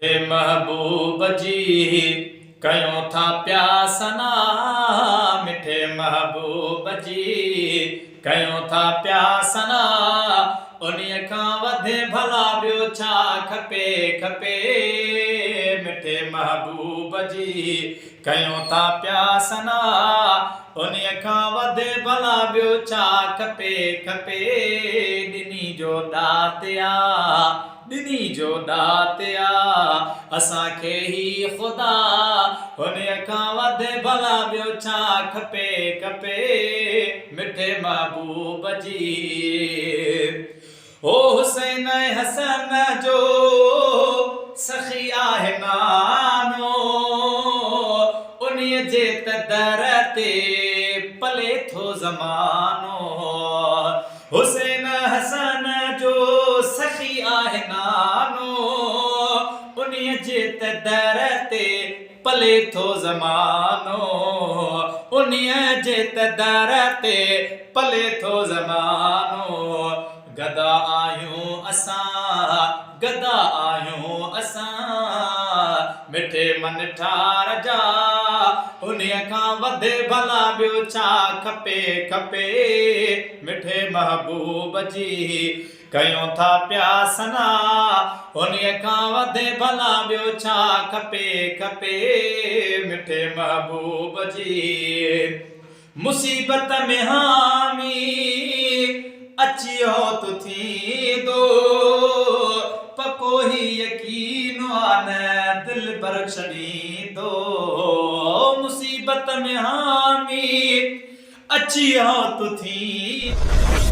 हे महबूब जी कयूं था प्यासना, मिठे महबूब जी कयूं था प्यासना। उन्हीअ खां वधे भला ॿियो छा खपे खपे। मिठे महबूब जी कयूं था प्यासना, उन्हीअ खां वधे भला ॿियो छा खपे खपे। ॾिनी जो ॾातिया ॾिनी जो ॾातिया असांखे ही ख़ुदा, उन्हीअ खां वधे भला ॿियो छा खपे खपे। मिठे महबूब जी ओ हुसैन हसन जो सखी आहे नानो, उन्हीअ जे त दर ते पले थो ज़मानो। हुसैन हसन जो सखी आहे नानो, उन्हीअ जे त दर ते पले थो ज़मानो। उन्हीअ जे त दर ते पले थो ज़मानो। गदा आहियूं असां गदा आहियूं असां मिठे मन ठार जा, उन्हीअ खां वधे भला ॿियो छा खपे खपे। मिठे महबूब जी कयूं था प्यासना, उन्हीअ खां वधे भला ॿियो छा खपे खपे। मिठे महबूब जी मुसीबत में हामी अचियो तो थींदो, पको ही यकीन आने दिल भर छॾींदो। मुसीबत में हामी अचियो तो थींदो।